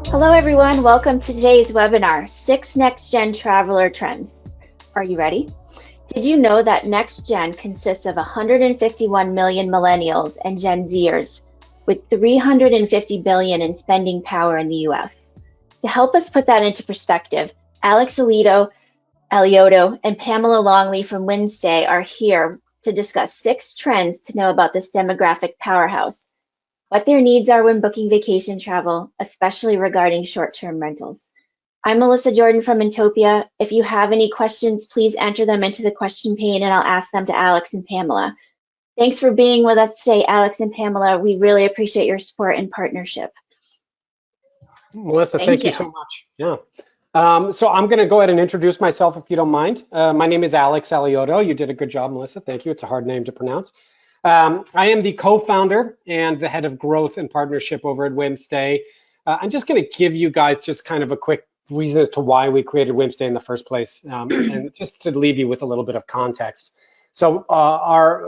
Hello everyone, welcome to today's webinar, 6 Next Gen Traveler Trends. Are you ready? Did you know that Next Gen consists of 151 million millennials and Gen Zers with 350 billion in spending power in the US? To help us put that into perspective, Alex Aliotto and Pamela Longley from Whimstay are here to discuss 6 trends to know about this demographic powerhouse, what their needs are when booking vacation travel, especially regarding short-term rentals. I'm Melissa Jordan from Inntopia. If you have any questions, please enter them into the question pane and I'll ask them to Alex and Pamela. Thanks for being with us today, Alex and Pamela. We really appreciate your support and partnership. Melissa, thank you so much. Yeah. So I'm going to go ahead and introduce myself if you don't mind. My name is Alex Aliotto. You did a good job, Melissa. Thank you. It's a hard name to pronounce. I am the co-founder and the head of growth and partnership over at Whimstay. I'm just going to give you guys just kind of a quick reason as to why we created Whimstay in the first place, and just to leave you with a little bit of context. So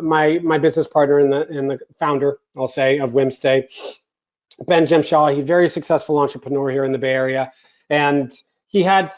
my business partner and the founder, I'll say, of Whimstay, Ben Jemshaw, he's a very successful entrepreneur here in the Bay Area, and he had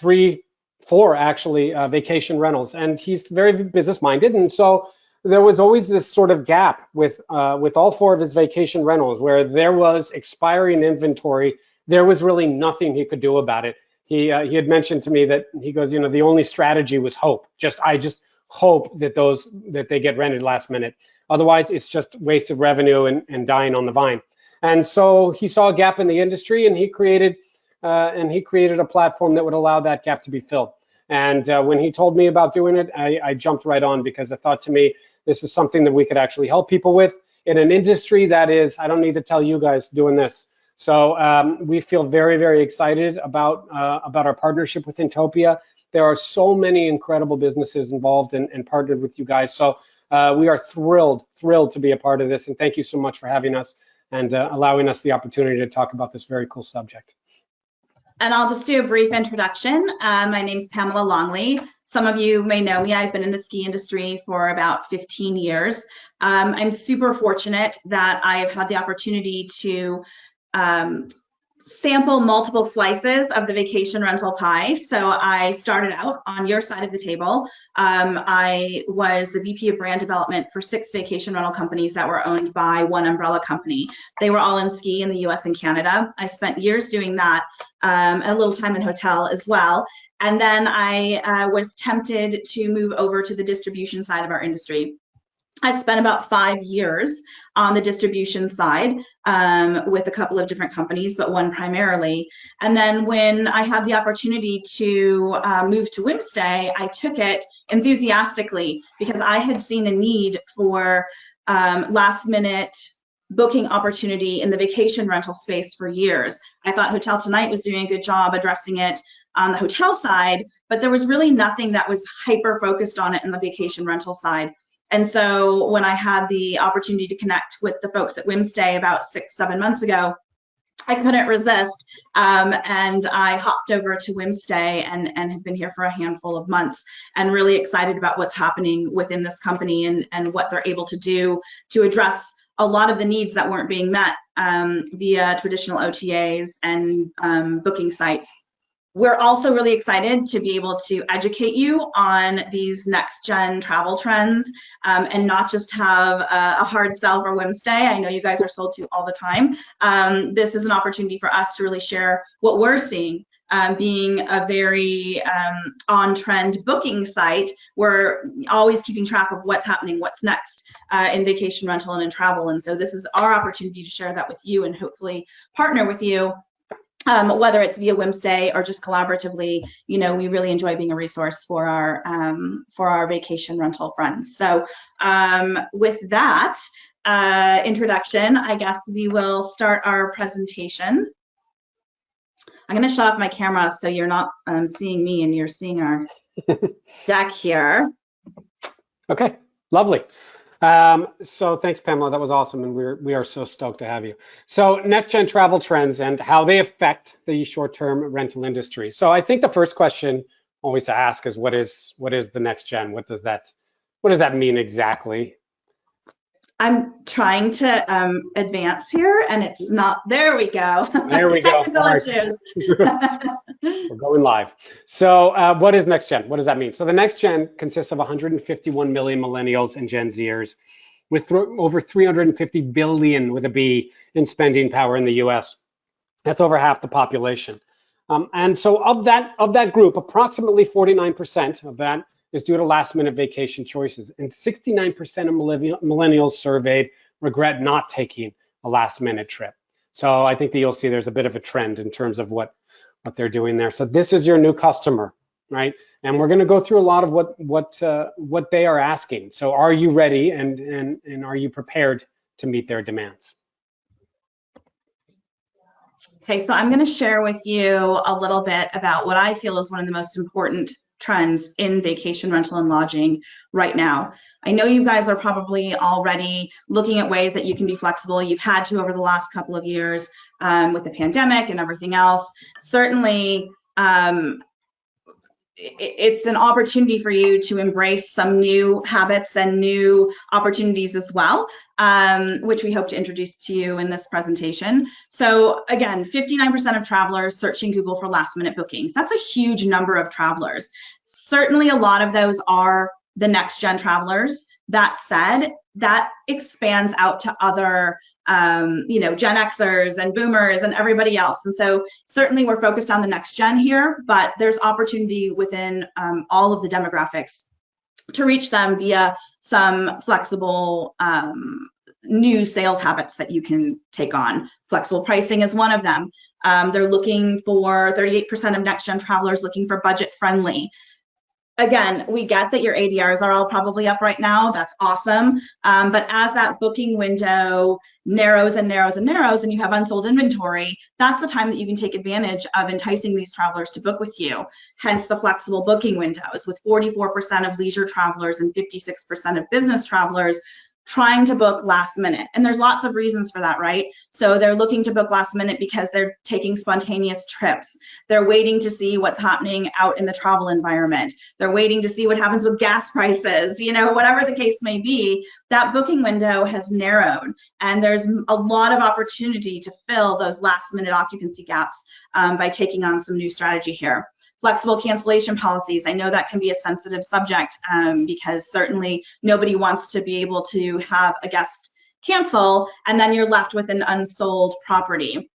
four actually vacation rentals, and he's very business minded, and so there was always this sort of gap with all four of his vacation rentals where there was expiring inventory. There was really nothing he could do about it. He had mentioned to me that he goes, the only strategy was hope. I just hope that they get rented last minute. Otherwise, it's just wasted revenue and dying on the vine. And so he saw a gap in the industry, and he created a platform that would allow that gap to be filled. And when he told me about doing it, I jumped right on, because I thought, to me, this is something that we could actually help people with in an industry that is, I don't need to tell you guys, doing this. So we feel very, very excited about our partnership with Inntopia. There are so many incredible businesses involved and partnered with you guys. So we are thrilled to be a part of this. And thank you so much for having us and allowing us the opportunity to talk about this very cool subject. And I'll just do a brief introduction. My name's Pamela Longley. Some of you may know me. I've been in the ski industry for about 15 years. I'm super fortunate that I've had the opportunity to sample multiple slices of the vacation rental pie. So I started out on your side of the table. I was the VP of brand development for 6 vacation rental companies that were owned by one umbrella company. They were all in ski in the US and Canada. I spent years doing that, a little time in hotel as well. And then I was tempted to move over to the distribution side of our industry. I spent about 5 years on the distribution side with a couple of different companies, but one primarily. And then when I had the opportunity to move to Whimstay, I took it enthusiastically because I had seen a need for last minute booking opportunity in the vacation rental space for years. I thought Hotel Tonight was doing a good job addressing it on the hotel side, but there was really nothing that was hyper focused on it in the vacation rental side. And so when I had the opportunity to connect with the folks at Whimstay about 6-7 months ago, I couldn't resist, and I hopped over to Whimstay and have been here for a handful of months, and really excited about what's happening within this company and what they're able to do to address a lot of the needs that weren't being met via traditional OTAs and booking sites. We're also really excited to be able to educate you on these next gen travel trends and not just have a hard sell for Whimstay. I know you guys are sold to all the time. This is an opportunity for us to really share what we're seeing. Being a very on-trend booking site, we're always keeping track of what's happening, what's next in vacation rental and in travel. And so this is our opportunity to share that with you and hopefully partner with you. Whether it's via Whimstay or just collaboratively, we really enjoy being a resource for our vacation rental friends. So with that introduction, I guess we will start our presentation. I'm going to shut off my camera so you're not seeing me and you're seeing our deck here. Okay, lovely. So thanks, Pamela. That was awesome, and we are so stoked to have you. So next gen travel trends and how they affect the short-term rental industry. So I think the first question always to ask is what is the next gen? What does that mean exactly? I'm trying to advance here, and it's not. There we go. There we go. Technical All right. issues. We're going live. So what is next gen? What does that mean? So the next gen consists of 151 million millennials and Gen Zers with over 350 billion with a B in spending power in the US. That's over half the population. And so of that group, approximately 49% of that is due to last minute vacation choices. And 69% of millennials surveyed regret not taking a last minute trip. So I think that you'll see there's a bit of a trend in terms of what they're doing there. So this is your new customer, right? And we're going to go through a lot of what they are asking. So are you ready and are you prepared to meet their demands? Okay, so I'm going to share with you a little bit about what I feel is one of the most important trends in vacation rental and lodging right now. I know you guys are probably already looking at ways that you can be flexible. You've had to over the last couple of years with the pandemic and everything else. Certainly, it's an opportunity for you to embrace some new habits and new opportunities as well, which we hope to introduce to you in this presentation. So again, 59% of travelers searching Google for last minute bookings. That's a huge number of travelers. Certainly a lot of those are the next gen travelers. That said, that expands out to other Gen Xers and boomers and everybody else. And so certainly we're focused on the next gen here, but there's opportunity within all of the demographics to reach them via some flexible new sales habits that you can take on. Flexible pricing is one of them. They're looking for 38% of next gen travelers looking for budget friendly. Again, we get that your ADRs are all probably up right now. That's awesome. But as that booking window narrows and narrows and narrows and you have unsold inventory, that's the time that you can take advantage of enticing these travelers to book with you. Hence the flexible booking windows with 44% of leisure travelers and 56% of business travelers trying to book last minute. And there's lots of reasons for that, right? So they're looking to book last minute because they're taking spontaneous trips. They're waiting to see what's happening out in the travel environment. They're waiting to see what happens with gas prices, whatever the case may be. That booking window has narrowed and there's a lot of opportunity to fill those last minute occupancy gaps by taking on some new strategy here. Flexible cancellation policies. I know that can be a sensitive subject because certainly nobody wants to be able to have a guest cancel and then you're left with an unsold property.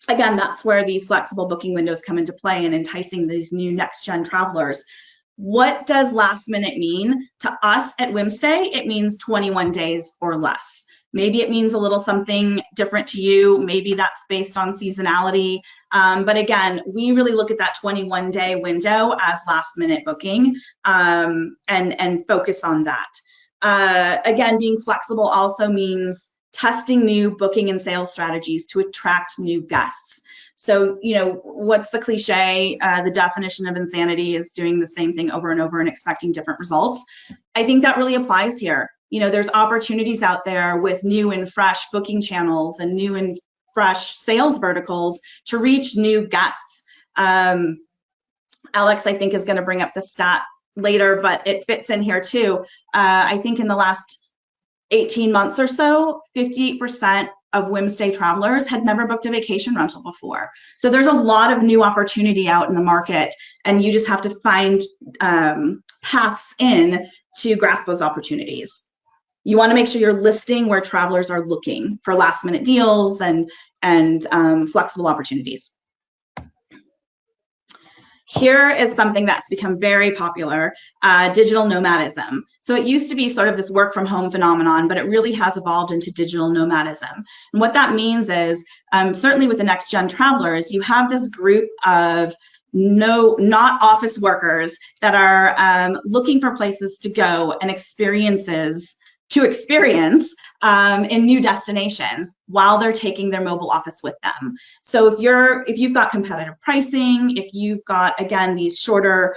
Again, that's where these flexible booking windows come into play and enticing these new next gen travelers. What does last minute mean? To us at Whimstay, it means 21 days or less. Maybe it means a little something different to you. Maybe that's based on seasonality. But again, we really look at that 21-day window as last minute booking and focus on that. Again, being flexible also means testing new booking and sales strategies to attract new guests. So, what's the cliche? The definition of insanity is doing the same thing over and over and expecting different results. I think that really applies here. There's opportunities out there with new and fresh booking channels and new and fresh sales verticals to reach new guests. Alex, I think, is going to bring up the stat later, but it fits in here too. I think in the last 18 months or so, 58% of Whimstay travelers had never booked a vacation rental before. So there's a lot of new opportunity out in the market, and you just have to find paths in to grasp those opportunities. You want to make sure you're listing where travelers are looking for last minute deals and flexible opportunities. Here is something that's become very popular, digital nomadism. So it used to be sort of this work from home phenomenon, but it really has evolved into digital nomadism. And what that means is, certainly with the next gen travelers, you have this group of not office workers that are looking for places to go and experiences to experience in new destinations while they're taking their mobile office with them. So if you've got competitive pricing, if you've got, again, these shorter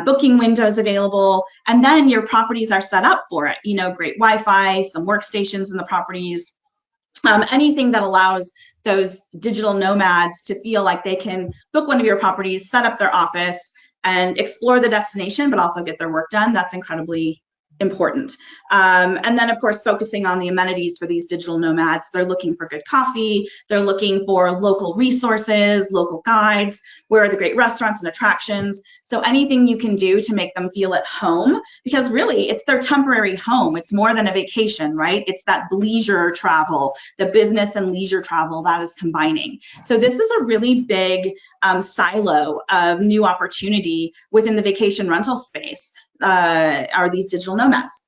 booking windows available, and then your properties are set up for it, great Wi-Fi, some workstations in the properties, anything that allows those digital nomads to feel like they can book one of your properties, set up their office, and explore the destination, but also get their work done. That's incredibly important. And then, of course, focusing on the amenities for these digital nomads. They're looking for good coffee. They're looking for local resources, local guides. Where are the great restaurants and attractions? So anything you can do to make them feel at home, because really it's their temporary home. It's more than a vacation, right? It's that leisure travel, the business and leisure travel that is combining. So this is a really big silo of new opportunity within the vacation rental space. Are these digital nomads.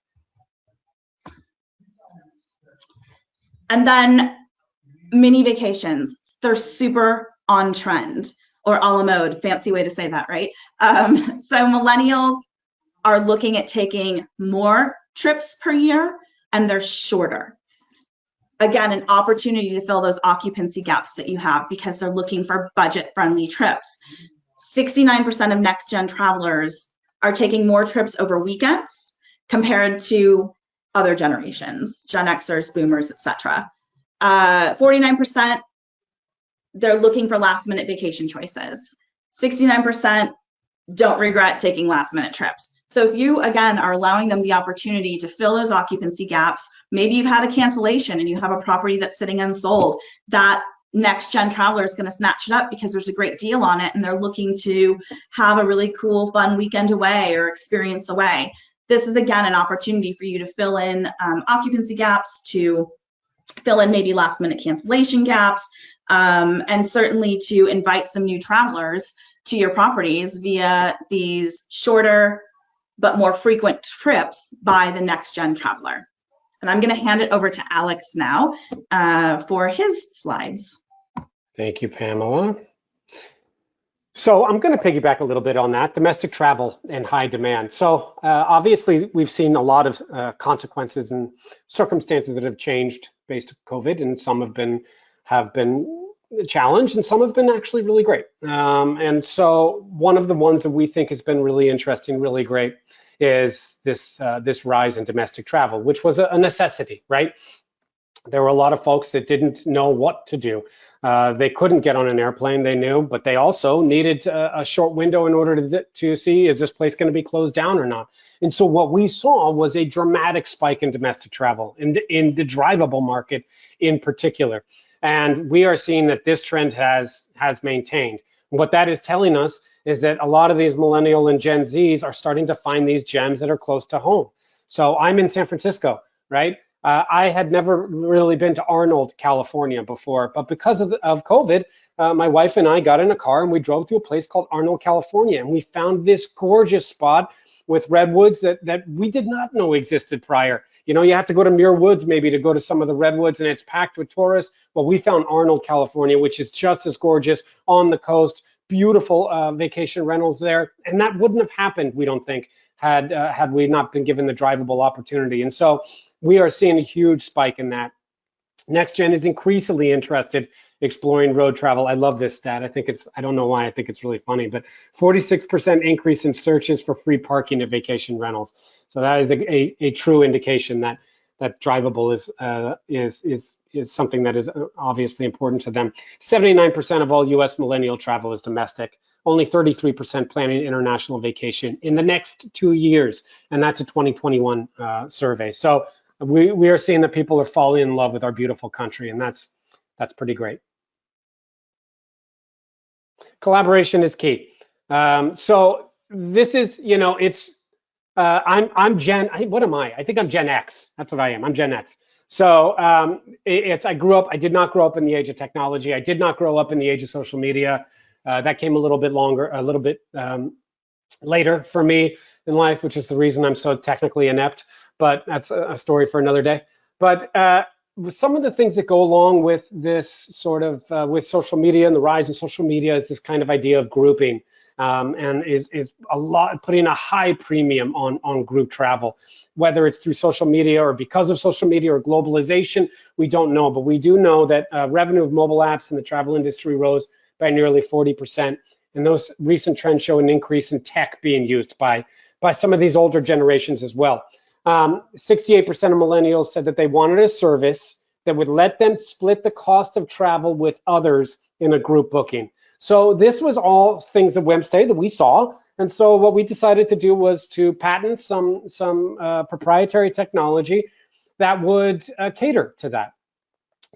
And then mini vacations, they're super on trend, or a la mode, fancy way to say that, right? So millennials are looking at taking more trips per year, and they're shorter. Again, an opportunity to fill those occupancy gaps that you have because they're looking for budget-friendly trips. 69% of next-gen travelers are taking more trips over weekends compared to other generations, Gen Xers, Boomers, etc. 49%, they're looking for last-minute vacation choices. 69% don't regret taking last-minute trips. So if you, again, are allowing them the opportunity to fill those occupancy gaps, maybe you've had a cancellation and you have a property that's sitting unsold, that next gen traveler is going to snatch it up because there's a great deal on it and they're looking to have a really cool, fun weekend away or experience away. This is, again, an opportunity for you to fill in occupancy gaps, to fill in maybe last minute cancellation gaps, and certainly to invite some new travelers to your properties via these shorter but more frequent trips by the next gen traveler. And I'm going to hand it over to Alex now for his slides. Thank you, Pamela. So I'm going to piggyback a little bit on that, domestic travel and high demand. So obviously we've seen a lot of consequences and circumstances that have changed based on COVID, and some have been challenged and some have been actually really great. And so one of the ones that we think has been really interesting, really great, is this rise in domestic travel, which was a necessity, right? There were a lot of folks that didn't know what to do. They couldn't get on an airplane, they knew, but they also needed a short window in order to see, is this place going to be closed down or not? And so what we saw was a dramatic spike in domestic travel, in the drivable market in particular. And we are seeing that this trend has maintained. What that is telling us is that a lot of these millennial and Gen Zs are starting to find these gems that are close to home. So I'm in San Francisco, right? I had never really been to Arnold, California before, but because of COVID, my wife and I got in a car and we drove to a place called Arnold, California, and we found this gorgeous spot with redwoods that we did not know existed prior. You know, you have to go to Muir Woods maybe to go to some of the redwoods, and it's packed with tourists. Well, we found Arnold, California, which is just as gorgeous, on the coast, beautiful vacation rentals there, and that wouldn't have happened, we don't think, had we not been given the drivable opportunity. And so we are seeing a huge spike in that. Next Gen is increasingly interested exploring road travel. I love this stat. I don't know why, I think it's really funny, but 46% increase in searches for free parking at vacation rentals. So that is a true indication that drivable is something that is obviously important to them. 79% of all US millennial travel is domestic. Only 33% planning international vacation in the next 2 years, and that's a 2021 survey. So we are seeing that people are falling in love with our beautiful country, and that's pretty great. Collaboration is key. So this is, you know, it's I'm Gen. What am I? I think I'm Gen X. That's what I am. I'm Gen X. So I did not grow up in the age of technology. I did not grow up in the age of social media. That came a little bit later for me in life, which is the reason I'm so technically inept. But that's a story for another day. But some of the things that go along with this sort of with social media and the rise in social media is this kind of idea of grouping, and is a lot, putting a high premium on group travel, whether it's through social media or because of social media or globalization. We don't know, but we do know that revenue of mobile apps in the travel industry rose by nearly 40%, and those recent trends show an increase in tech being used by some of these older generations as well. 68% of millennials said that they wanted a service that would let them split the cost of travel with others in a group booking. So this was all things that Whimstay that we saw And so what we decided to do was to patent some proprietary technology that would cater to that.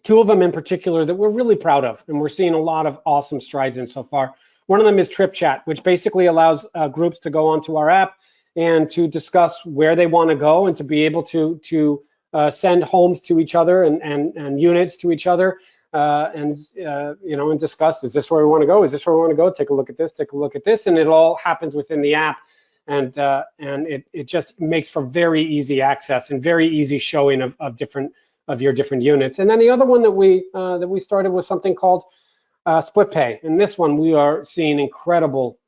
Two of them in particular that we're really proud of, and we're seeing a lot of awesome strides in so far. One of them is Trip Chat, which basically allows groups to go onto our app and to discuss where they want to go, and to be able to send homes to each other and units to each other, and discuss, is this where we want to go? Is this where we want to go? Take a look at this. Take a look at this, and it all happens within the app, and it just makes for very easy access and very easy showing of your different units. And then the other one that we started was something called Split Pay, and this one we are seeing incredible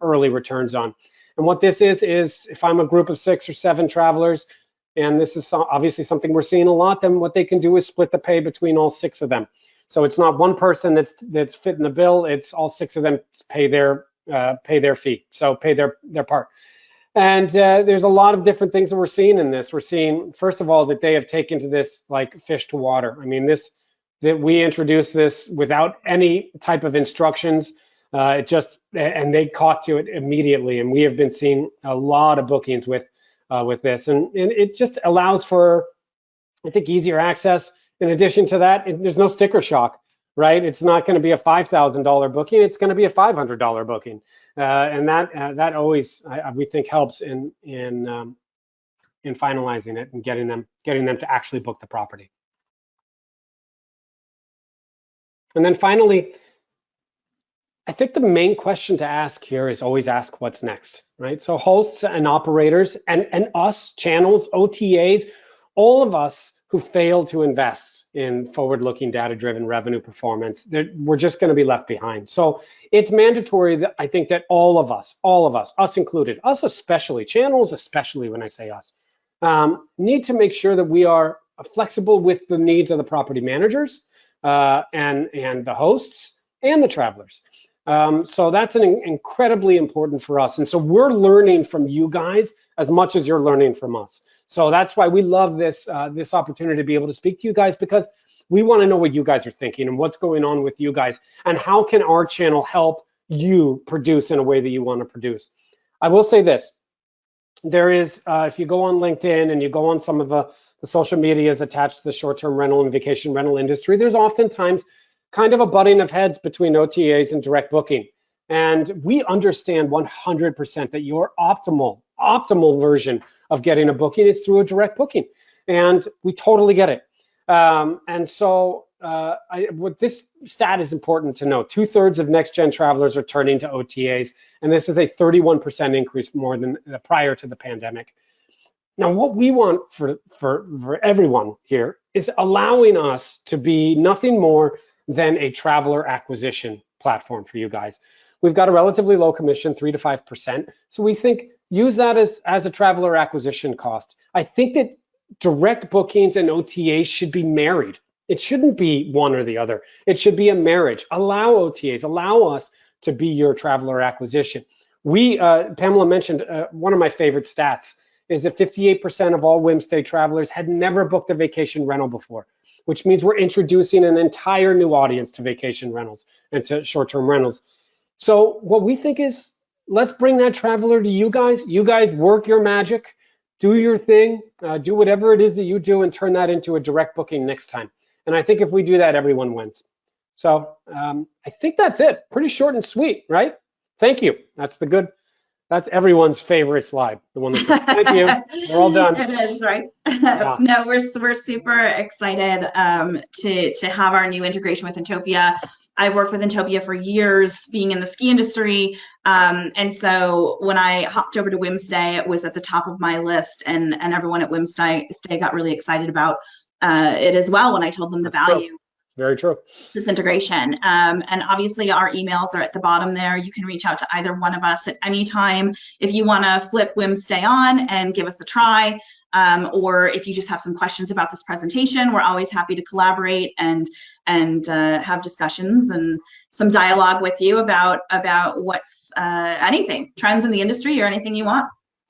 early returns on. And what this is if I'm a group of 6 or 7 travelers, and this is obviously something we're seeing a lot, then what they can do is split the pay between all 6 of them. So it's not one person that's fitting the bill; it's all 6 of them pay their fee, so pay their part. And there's a lot of different things that we're seeing in this. We're seeing, first of all, that they have taken to this like fish to water. I mean, that we introduced this without any type of instructions. And they caught to it immediately. And we have been seeing a lot of bookings with this. And it just allows for, I think, easier access. In addition to that, there's no sticker shock, right? It's not going to be a $5,000 booking. It's going to be a $500 booking. And that always, we think, helps in finalizing it and getting them to actually book the property. And then finally, I think the main question to ask here is always ask what's next, right? So hosts and operators and us, channels, OTAs, all of us who fail to invest in forward-looking data-driven revenue performance, we're just going to be left behind. So it's mandatory that I think that all of us, us included, us especially, channels especially when I say us, need to make sure that we are flexible with the needs of the property managers and the hosts and the travelers. So that's incredibly important for us. And so we're learning from you guys as much as you're learning from us. So that's why we love this opportunity to be able to speak to you guys, because we want to know what you guys are thinking and what's going on with you guys, and how can our channel help you produce in a way that you want to produce. I will say this, there is, if you go on LinkedIn and you go on some of the social medias attached to the short-term rental and vacation rental industry, there's oftentimes kind of a butting of heads between OTAs and direct booking. And we understand 100% that your optimal version of getting a booking is through a direct booking. And we totally get it. And so what this stat is important to know. 2/3 of next-gen travelers are turning to OTAs. And this is a 31% increase more than prior to the pandemic. Now, what we want for everyone here is allowing us to be nothing more than a traveler acquisition platform for you guys. We've got a relatively low commission, 3 to 5%. So we think use that as a traveler acquisition cost. I think that direct bookings and OTAs should be married. It shouldn't be one or the other. It should be a marriage. Allow OTAs, allow us to be your traveler acquisition. Pamela mentioned one of my favorite stats is that 58% of all Whimstay travelers had never booked a vacation rental before, which means we're introducing an entire new audience to vacation rentals and to short-term rentals. So what we think is, let's bring that traveler to you guys. You guys work your magic, do your thing, do whatever it is that you do, and turn that into a direct booking next time. And I think if we do that, everyone wins. So I think that's it. Pretty short and sweet, right? Thank you. That's everyone's favorite slide. The one that says, thank you. We're all done. It is, right? Yeah. No, we're super excited to have our new integration with Inntopia. I've worked with Inntopia for years, being in the ski industry, and so when I hopped over to Whimstay, it was at the top of my list, and everyone at Whimstay got really excited about it as well when I told them the value. True. Very true. This integration. And obviously our emails are at the bottom there. You can reach out to either one of us at any time. If you want to flip Whimstay on and give us a try, or if you just have some questions about this presentation, we're always happy to collaborate and have discussions and some dialogue with you about what's anything, trends in the industry or anything you want.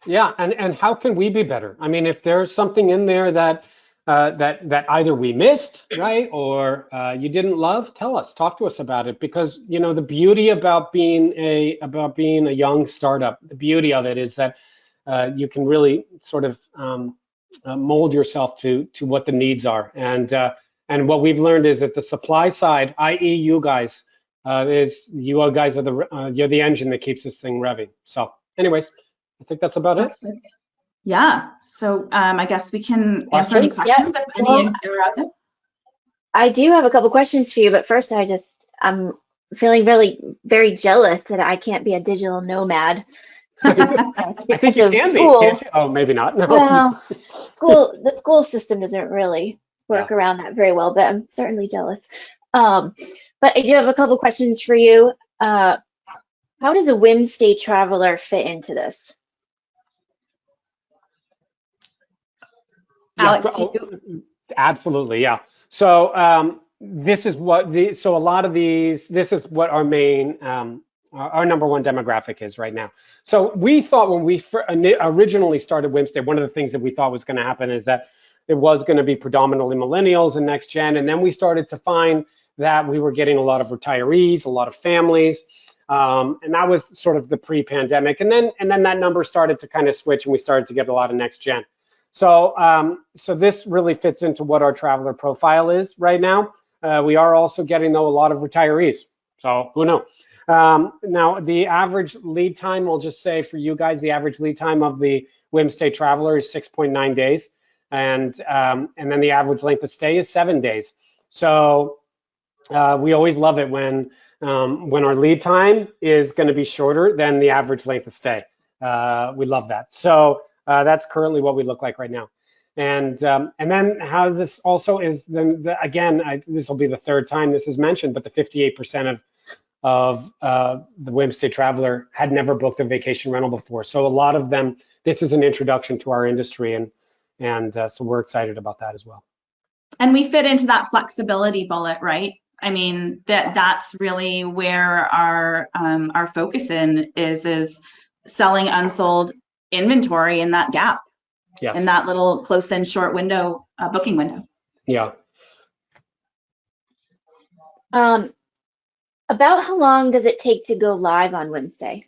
Yeah, and how can we be better? I mean, if there's something in there that that either we missed, right, or you didn't love? Tell us, talk to us about it, because the beauty about being a young startup, the beauty of it is that you can really sort of mold yourself to what the needs are, and what we've learned is that the supply side, i.e., you guys, are you're the engine that keeps this thing revving. So, anyways, I think that's about it. Yeah. So I guess we can answer any questions if any are out there. I do have a couple questions for you, but first I'm feeling really very jealous that I can't be a digital nomad. I think you can be, can't you? Oh, maybe not. No. Well, the school system doesn't really work around that very well, but I'm certainly jealous. But I do have a couple questions for you. How does a Whimstay traveler fit into this? Alex, absolutely, yeah. So this is what a lot of these, this is what our main our number one demographic is right now. So we thought when we originally started Whimstay, one of the things that we thought was going to happen is that it was going to be predominantly millennials and next gen, and then we started to find that we were getting a lot of retirees, a lot of families, and that was sort of the pre-pandemic, and then that number started to kind of switch, and we started to get a lot of next gen. So so this really fits into what our traveler profile is right now. We are also getting, though, a lot of retirees. So who knows? Now, the average lead time, we'll just say for you guys, the average lead time of the Whimstay traveler is 6.9 days. And then the average length of stay is 7 days. So we always love it when our lead time is going to be shorter than the average length of stay. We love that. So that's currently what we look like right now. And then how this also is, then again, this will be the third time this is mentioned, but the 58% of the Whimstay traveler had never booked a vacation rental before. So a lot of them, this is an introduction to our industry, and so we're excited about that as well. And we fit into that flexibility bullet, right? I mean, that's really where our focus is selling unsold inventory in that gap, in that little close-in short window, booking window. Yeah. About how long does it take to go live on Whimstay?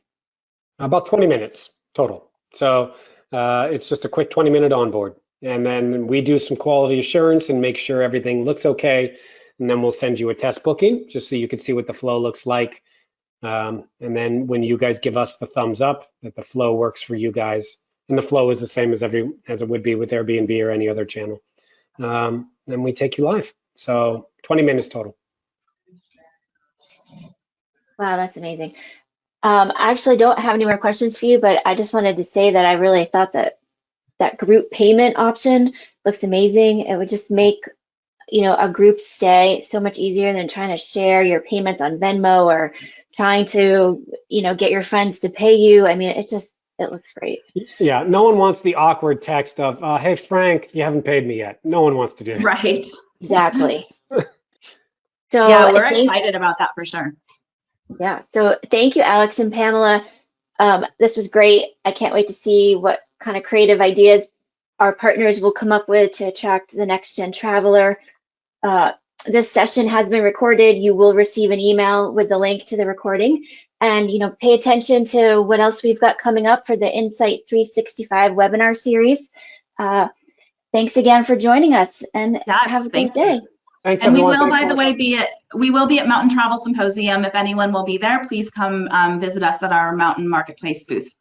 About 20 minutes total. So it's just a quick 20-minute onboard. And then we do some quality assurance and make sure everything looks okay. And then we'll send you a test booking just so you can see what the flow looks like. And then when you guys give us the thumbs up that the flow works for you guys, and the flow is the same as it would be with Airbnb or any other channel, then we take you live. So 20 minutes total. Wow, that's amazing. I actually don't have any more questions for you, but I just wanted to say that I really thought that group payment option looks amazing. It would just make, a group stay so much easier than trying to share your payments on Venmo or trying to, get your friends to pay you. I mean, it looks great. Yeah, no one wants the awkward text of, hey, Frank, you haven't paid me yet. No one wants to do that. Right. Exactly. So yeah, we're excited about that for sure. Yeah. So thank you, Alex and Pamela. This was great. I can't wait to see what kind of creative ideas our partners will come up with to attract the next gen traveler. This session has been recorded. You will receive an email with the link to the recording, and pay attention to what else we've got coming up for the Insight 365 webinar series. Thanks again for joining us, and have a great day. Thanks, and everyone. we will, by the way, we will be at Mountain Travel Symposium. If anyone will be there, please come visit us at our Mountain Marketplace booth.